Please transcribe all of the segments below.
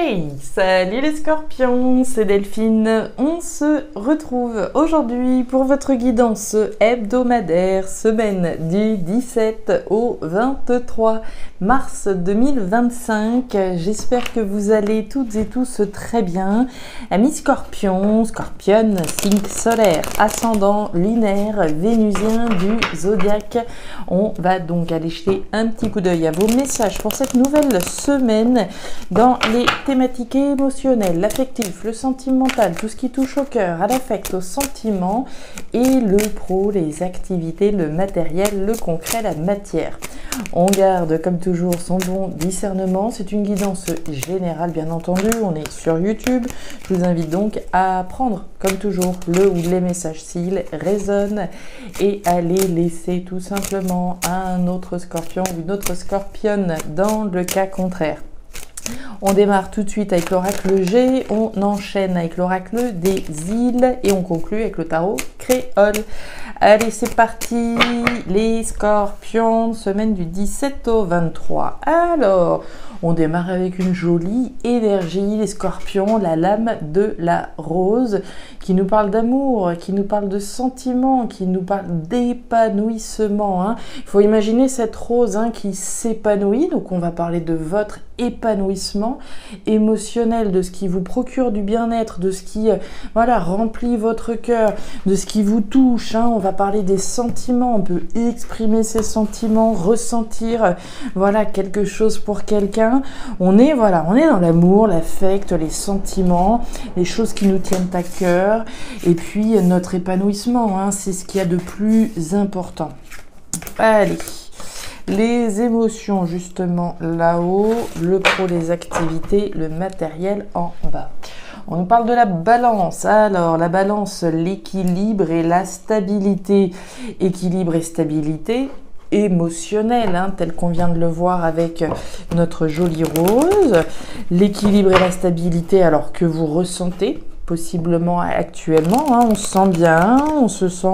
Hey, salut les scorpions, c'est Delphine. On se retrouve aujourd'hui pour votre guidance hebdomadaire, semaine du 17 au 23 mars 2025. J'espère que vous allez toutes et tous très bien. Amis scorpions, scorpionnes, signe solaire, ascendant lunaire, vénusien du zodiaque. On va donc aller jeter un petit coup d'œil à vos messages pour cette nouvelle semaine dans les thématiques émotionnelles, l'affectif, le sentimental, tout ce qui touche au cœur, à l'affect, au sentiment et le pro, les activités, le matériel, le concret, la matière. On garde comme toujours son bon discernement. C'est une guidance générale bien entendu. On est sur YouTube. Je vous invite donc à prendre comme toujours le ou les messages s'ils résonnent et à les laisser tout simplement à un autre scorpion ou une autre scorpionne dans le cas contraire. On démarre tout de suite avec l'oracle G, on enchaîne avec l'oracle des îles et on conclut avec le tarot créole. Allez, c'est parti, les scorpions, semaine du 17 au 23. Alors, on démarre avec une jolie énergie, les scorpions, la lame de la rose, qui nous parle d'amour, qui nous parle de sentiments, qui nous parle d'épanouissement. Il faut imaginer cette rose qui s'épanouit, donc on va parler de votre épanouissement émotionnel, de ce qui vous procure du bien-être, de ce qui remplit votre cœur, de ce qui vous touche. On va parler des sentiments, on peut exprimer ses sentiments, ressentir quelque chose pour quelqu'un. On est dans l'amour, l'affect, les sentiments, les choses qui nous tiennent à cœur et puis notre épanouissement, c'est ce qu'il y a de plus important. Allez, les émotions justement là-haut, le pro, les activités, le matériel en bas. On nous parle de la balance. Alors, la balance, l'équilibre et la stabilité. Équilibre et stabilité émotionnelle, tel qu'on vient de le voir avec notre jolie rose. L'équilibre et la stabilité, alors que vous ressentez possiblement actuellement, on se sent bien, on se sent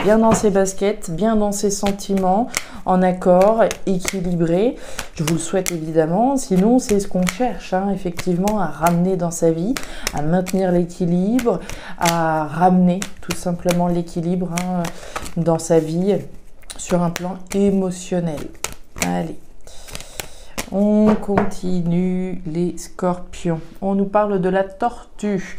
bien dans ses baskets, bien dans ses sentiments, en accord, équilibré. Je vous le souhaite évidemment, sinon c'est ce qu'on cherche effectivement à ramener dans sa vie, à maintenir l'équilibre, à ramener tout simplement l'équilibre dans sa vie sur un plan émotionnel. Allez. On continue les scorpions. On nous parle de la tortue.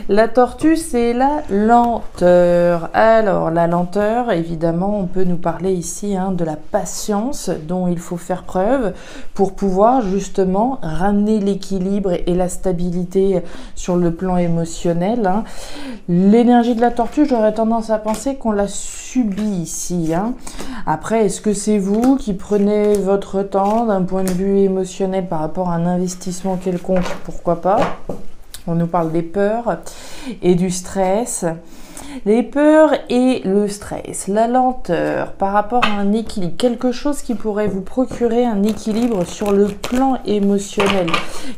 La tortue, c'est la lenteur. Alors, la lenteur, évidemment, on peut nous parler ici de la patience dont il faut faire preuve pour pouvoir justement ramener l'équilibre et la stabilité sur le plan émotionnel. L'énergie de la tortue, j'aurais tendance à penser qu'on la subit ici. Après, est-ce que c'est vous qui prenez votre temps d'un point de vue émotionnel par rapport à un investissement quelconque? Pourquoi pas? On nous parle des peurs et du stress. Les peurs et le stress, la lenteur par rapport à un équilibre, quelque chose qui pourrait vous procurer un équilibre sur le plan émotionnel,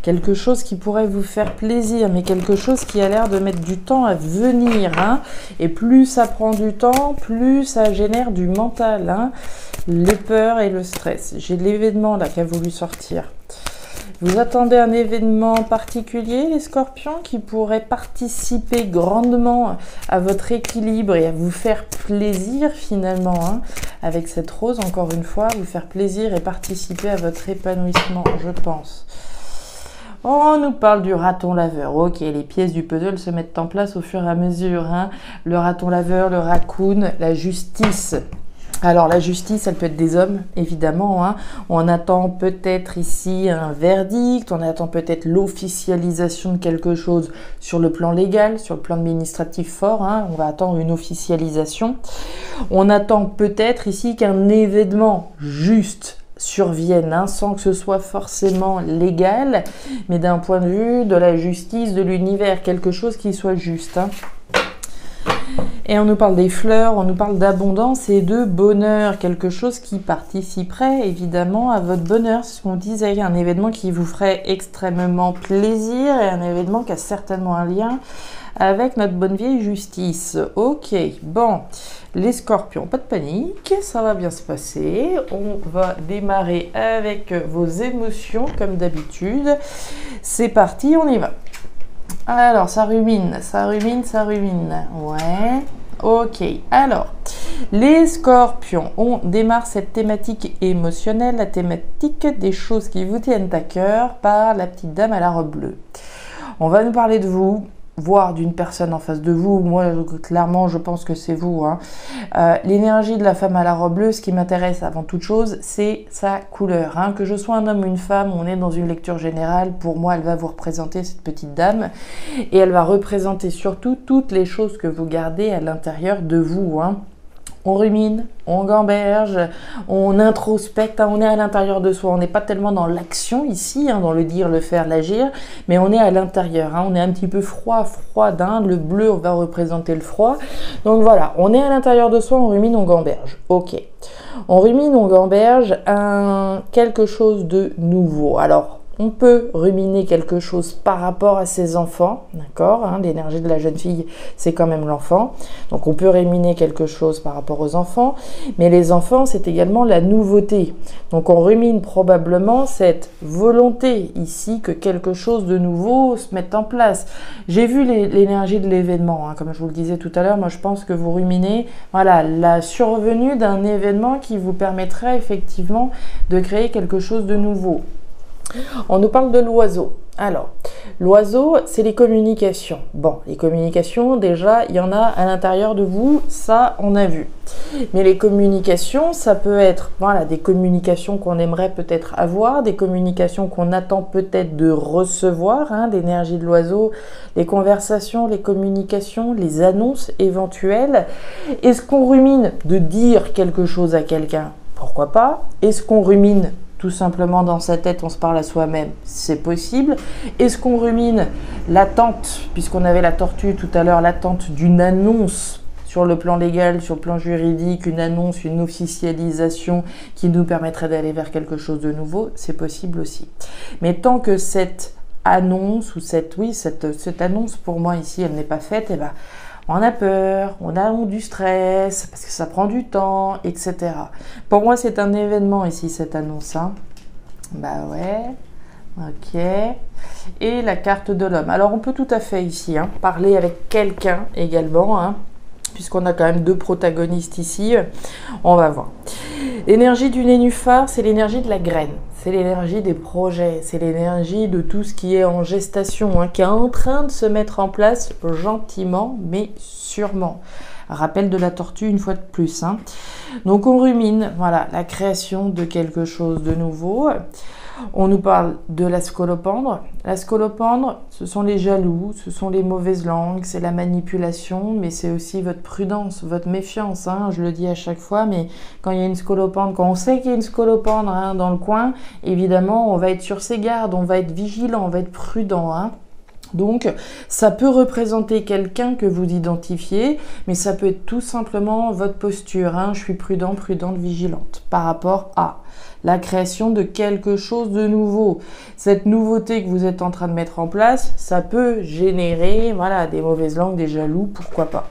quelque chose qui pourrait vous faire plaisir, mais quelque chose qui a l'air de mettre du temps à venir. Et plus ça prend du temps, plus ça génère du mental. Les peurs et le stress. J'ai l'événement là qui a voulu sortir. Vous attendez un événement particulier, les scorpions, qui pourrait participer grandement à votre équilibre et à vous faire plaisir finalement, avec cette rose, encore une fois, vous faire plaisir et participer à votre épanouissement, je pense. On nous parle du raton laveur. Ok, les pièces du puzzle se mettent en place au fur et à mesure. Le raton laveur, le raccoon, la justice. Alors la justice, elle peut être des hommes, évidemment. On attend peut-être ici un verdict, on attend peut-être l'officialisation de quelque chose sur le plan légal, sur le plan administratif fort. On va attendre une officialisation. On attend peut-être ici qu'un événement juste survienne, sans que ce soit forcément légal, mais d'un point de vue de la justice, de l'univers, quelque chose qui soit juste. Et on nous parle des fleurs, on nous parle d'abondance et de bonheur, quelque chose qui participerait évidemment à votre bonheur. C'est ce qu'on disait, un événement qui vous ferait extrêmement plaisir et un événement qui a certainement un lien avec notre bonne vieille justice. Ok, bon, les scorpions, pas de panique, ça va bien se passer. On va démarrer avec vos émotions comme d'habitude. C'est parti, on y va. Alors, ça rumine, ça rumine, ça rumine. Ouais, ok. Alors, les scorpions, on démarre cette thématique émotionnelle, la thématique des choses qui vous tiennent à cœur par la petite dame à la robe bleue. On va nous parler de vous, voire d'une personne en face de vous. Moi, clairement, je pense que c'est vous. Hein. L'énergie de la femme à la robe bleue, ce qui m'intéresse avant toute chose, c'est sa couleur. Hein. Que je sois un homme ou une femme, on est dans une lecture générale. Pour moi, elle va vous représenter cette petite dame. Et elle va représenter surtout toutes les choses que vous gardez à l'intérieur de vous. Hein. On rumine, on gamberge, on introspecte, hein, on est à l'intérieur de soi. On n'est pas tellement dans l'action ici, hein, dans le dire, le faire, l'agir, mais on est à l'intérieur. Hein, on est un petit peu froidin. Le bleu va représenter le froid. Donc voilà, on est à l'intérieur de soi, on rumine, on gamberge. Ok. On rumine, on gamberge quelque chose de nouveau. Alors, on peut ruminer quelque chose par rapport à ses enfants, d'accord, hein, l'énergie de la jeune fille, c'est quand même l'enfant. Donc, on peut ruminer quelque chose par rapport aux enfants, mais les enfants, c'est également la nouveauté. Donc, on rumine probablement cette volonté ici que quelque chose de nouveau se mette en place. J'ai vu l'énergie de l'événement, hein, comme je vous le disais tout à l'heure. Moi, je pense que vous ruminez, voilà, la survenue d'un événement qui vous permettrait effectivement de créer quelque chose de nouveau. On nous parle de l'oiseau. Alors, l'oiseau, c'est les communications. Bon, les communications, déjà, il y en a à l'intérieur de vous, ça, on a vu. Mais les communications, ça peut être, voilà, des communications qu'on aimerait peut-être avoir, des communications qu'on attend peut-être de recevoir, hein, d'énergie de l'oiseau, les conversations, les communications, les annonces éventuelles. Est-ce qu'on rumine de dire quelque chose à quelqu'un? Pourquoi pas? Est-ce qu'on rumine tout simplement dans sa tête, on se parle à soi-même? C'est possible. Est-ce qu'on rumine l'attente, puisqu'on avait la tortue tout à l'heure, l'attente d'une annonce sur le plan légal, sur le plan juridique, une annonce, une officialisation qui nous permettrait d'aller vers quelque chose de nouveau? C'est possible aussi. Mais tant que cette annonce, ou cette annonce pour moi ici, elle n'est pas faite, eh ben, on a peur, on a du stress, parce que ça prend du temps, etc. Pour moi, c'est un événement ici, cette annonce. Hein. Bah ouais, ok. Et la carte de l'homme. Alors, on peut tout à fait ici parler avec quelqu'un également, hein, puisqu'on a quand même deux protagonistes ici. On va voir. L'énergie du nénuphar, c'est l'énergie de la graine. C'est l'énergie des projets, c'est l'énergie de tout ce qui est en gestation, hein, qui est en train de se mettre en place gentiment, mais sûrement. Rappel de la tortue une fois de plus. Hein. Donc on rumine, voilà, la création de quelque chose de nouveau. On nous parle de la scolopendre. La scolopendre, ce sont les jaloux, ce sont les mauvaises langues, c'est la manipulation, mais c'est aussi votre prudence, votre méfiance. Hein, je le dis à chaque fois, mais quand il y a une scolopendre, quand on sait qu'il y a une scolopendre hein, dans le coin, évidemment, on va être sur ses gardes, on va être vigilant, on va être prudent. Hein. Donc, ça peut représenter quelqu'un que vous identifiez, mais ça peut être tout simplement votre posture. Hein. Je suis prudent, prudente, vigilante par rapport à la création de quelque chose de nouveau. Cette nouveauté que vous êtes en train de mettre en place, ça peut générer voilà, des mauvaises langues, des jaloux, pourquoi pas.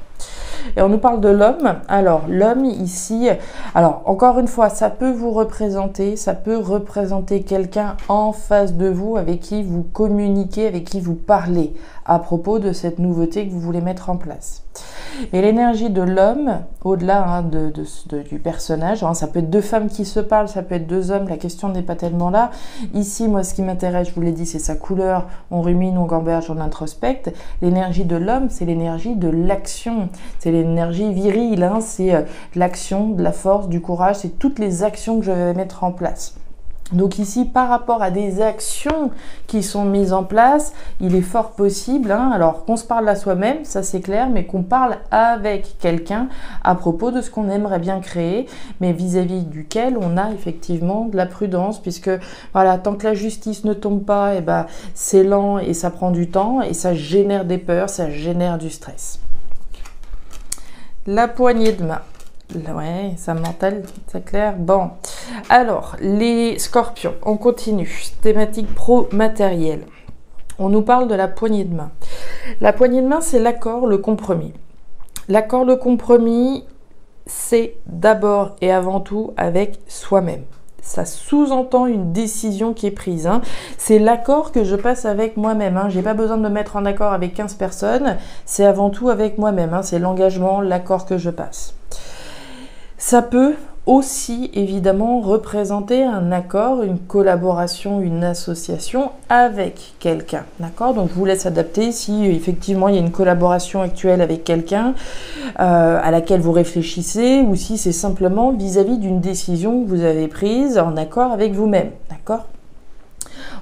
Et on nous parle de l'homme. Alors, l'homme ici, alors encore une fois, ça peut vous représenter, ça peut représenter quelqu'un en face de vous avec qui vous communiquez, avec qui vous parlez à propos de cette nouveauté que vous voulez mettre en place. Et l'énergie de l'homme, au-delà hein, du personnage, hein, ça peut être deux femmes qui se parlent, ça peut être deux hommes, la question n'est pas tellement là. Ici, moi, ce qui m'intéresse, je vous l'ai dit, c'est sa couleur. On rumine, on gamberge, on introspecte. L'énergie de l'homme, c'est l'énergie de l'action. C'est l'énergie virile, hein, c'est l'action, de la force, du courage, c'est toutes les actions que je vais mettre en place. Donc ici, par rapport à des actions qui sont mises en place, il est fort possible, hein, alors qu'on se parle à soi-même, ça c'est clair, mais qu'on parle avec quelqu'un à propos de ce qu'on aimerait bien créer, mais vis-à-vis duquel on a effectivement de la prudence, puisque voilà, tant que la justice ne tombe pas, eh ben, c'est lent et ça prend du temps et ça génère des peurs, ça génère du stress. la poignée de main. Ouais, ça mental, c'est clair. Bon, alors, les scorpions, on continue. Thématique pro-matérielle. On nous parle de la poignée de main. La poignée de main, c'est l'accord, le compromis. L'accord, le compromis, c'est d'abord et avant tout avec soi-même. Ça sous-entend une décision qui est prise. Hein. C'est l'accord que je passe avec moi-même. Hein. Je n'ai pas besoin de me mettre en accord avec 15 personnes. C'est avant tout avec moi-même. Hein. C'est l'engagement, l'accord que je passe. Ça peut aussi évidemment représenter un accord, une collaboration, une association avec quelqu'un. D'accord? Donc je vous laisse adapter si effectivement il y a une collaboration actuelle avec quelqu'un à laquelle vous réfléchissez ou si c'est simplement vis-à-vis d'une décision que vous avez prise en accord avec vous-même. D'accord?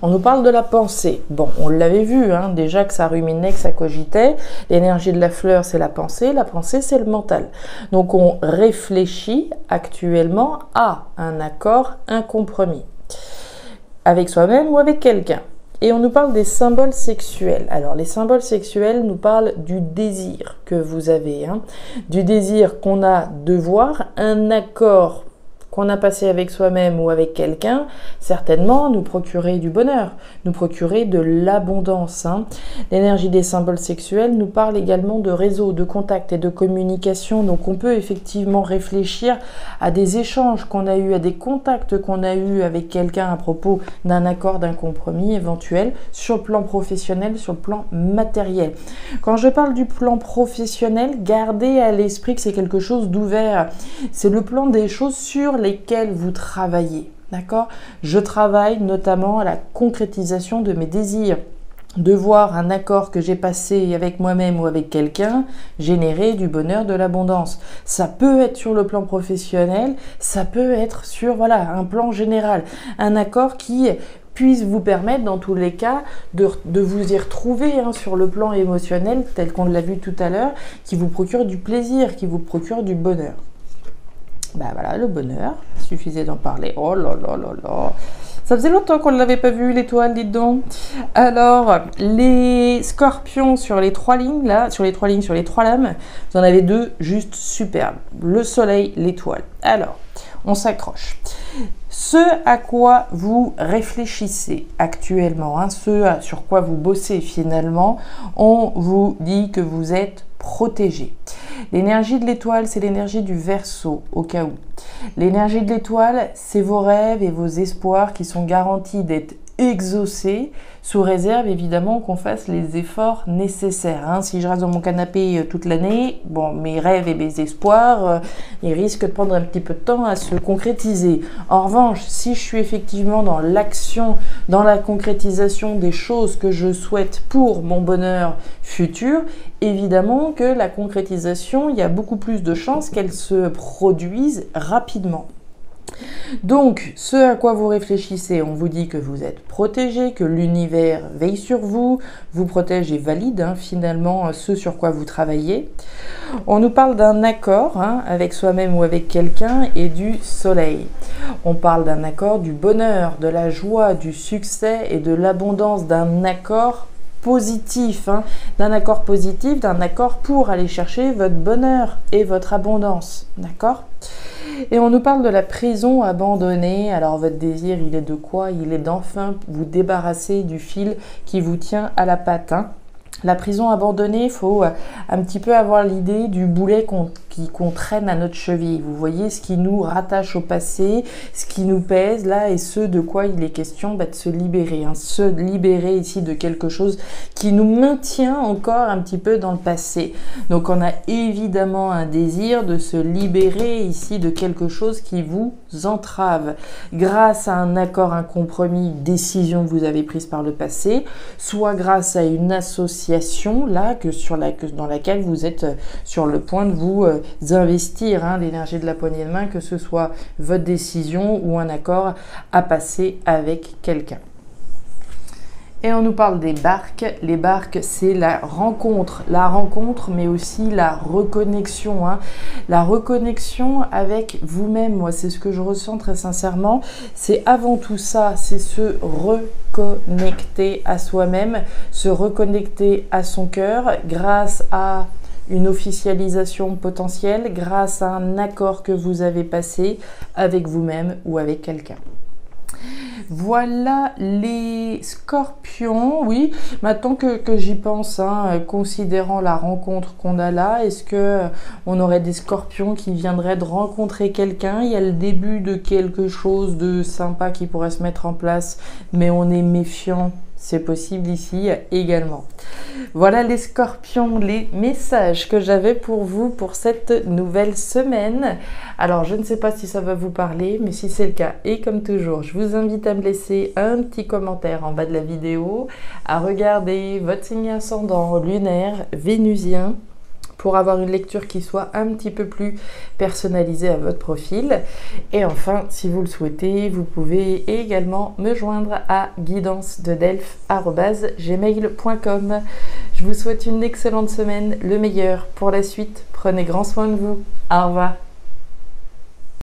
On nous parle de la pensée. Bon, on l'avait vu, hein, déjà que ça ruminait, que ça cogitait. L'énergie de la fleur, c'est la pensée, c'est le mental. Donc, on réfléchit actuellement à un accord, un compromis, avec soi-même ou avec quelqu'un. Et on nous parle des symboles sexuels. Alors, les symboles sexuels nous parlent du désir que vous avez, hein, du désir qu'on a de voir un accord qu'on a passé avec soi-même ou avec quelqu'un, certainement nous procurer du bonheur, nous procurer de l'abondance. Hein. L'énergie des symboles sexuels nous parle également de réseaux, de contacts et de communication. Donc on peut effectivement réfléchir à des échanges qu'on a eus, à des contacts qu'on a eus avec quelqu'un à propos d'un accord, d'un compromis éventuel sur le plan professionnel, sur le plan matériel. Quand je parle du plan professionnel, gardez à l'esprit que c'est quelque chose d'ouvert. C'est le plan des choses sur lesquelles vous travaillez, d'accord? Je travaille notamment à la concrétisation de mes désirs, de voir un accord que j'ai passé avec moi-même ou avec quelqu'un générer du bonheur, de l'abondance. Ça peut être sur le plan professionnel, ça peut être sur voilà, un plan général, un accord qui puisse vous permettre dans tous les cas de vous y retrouver hein, sur le plan émotionnel tel qu'on l'a vu tout à l'heure, qui vous procure du plaisir, qui vous procure du bonheur. Ben voilà, le bonheur, il suffisait d'en parler. Oh là là là là. Ça faisait longtemps qu'on ne l'avait pas vu, l'étoile, dites donc. Alors, les scorpions sur les trois lignes, là, sur les trois lames, vous en avez deux juste superbes. Le soleil, l'étoile. Alors, on s'accroche. Ce à quoi vous réfléchissez actuellement, hein, ce sur quoi vous bossez finalement, on vous dit que vous êtes protégé. L'énergie de l'étoile, c'est l'énergie du Verseau, au cas où. L'énergie de l'étoile, c'est vos rêves et vos espoirs qui sont garantis d'être exaucés, sous réserve évidemment qu'on fasse les efforts nécessaires. Hein. Si je reste dans mon canapé toute l'année, bon, mes rêves et mes espoirs, ils risquent de prendre un petit peu de temps à se concrétiser. En revanche, si je suis effectivement dans l'action, dans la concrétisation des choses que je souhaite pour mon bonheur futur, évidemment que la concrétisation, il y a beaucoup plus de chances qu'elle se produise rapidement. Donc, ce à quoi vous réfléchissez, on vous dit que vous êtes protégé, que l'univers veille sur vous, vous protège et valide hein, finalement ce sur quoi vous travaillez. On nous parle d'un accord hein, avec soi-même ou avec quelqu'un et du soleil. On parle d'un accord du bonheur, de la joie, du succès et de l'abondance, d'un accord positif, hein, d'un accord positif, d'un accord pour aller chercher votre bonheur et votre abondance, d'accord? Et on nous parle de la prison abandonnée. Alors votre désir, il est de quoi? Il est d'enfin vous débarrasser du fil qui vous tient à la patte. Hein. La prison abandonnée, il faut un petit peu avoir l'idée du boulet qu'on traîne à notre cheville. Vous voyez ce qui nous rattache au passé, ce qui nous pèse là et ce de quoi il est question de se libérer. Hein. Se libérer ici de quelque chose qui nous maintient encore un petit peu dans le passé. Donc on a évidemment un désir de se libérer ici de quelque chose qui vous entrave. Grâce à un accord, un compromis, une décision que vous avez prise par le passé, soit grâce à une association là dans laquelle vous êtes sur le point de vous investir hein, l'énergie de la poignée de main, que ce soit votre décision ou un accord à passer avec quelqu'un. Et on nous parle des barques. Les barques, c'est la rencontre mais aussi la reconnexion. Hein. La reconnexion avec vous-même, moi, c'est ce que je ressens très sincèrement. C'est avant tout ça, c'est se reconnecter à soi-même, se reconnecter à son cœur grâce à une officialisation potentielle grâce à un accord que vous avez passé avec vous-même ou avec quelqu'un. Voilà les scorpions, oui, maintenant que j'y pense, hein, considérant la rencontre qu'on a là, est-ce que on aurait des scorpions qui viendraient de rencontrer quelqu'un? Il y a le début de quelque chose de sympa qui pourrait se mettre en place, mais on est méfiant. C'est possible ici également. Voilà les scorpions, les messages que j'avais pour vous pour cette nouvelle semaine. Alors, je ne sais pas si ça va vous parler, mais si c'est le cas, et comme toujours, je vous invite à me laisser un petit commentaire en bas de la vidéo, à regarder votre signe ascendant lunaire, vénusien, pour avoir une lecture qui soit un petit peu plus personnalisée à votre profil. Et enfin, si vous le souhaitez, vous pouvez également me joindre à guidancededelphes@gmail.com. Je vous souhaite une excellente semaine, le meilleur pour la suite. Prenez grand soin de vous. Au revoir.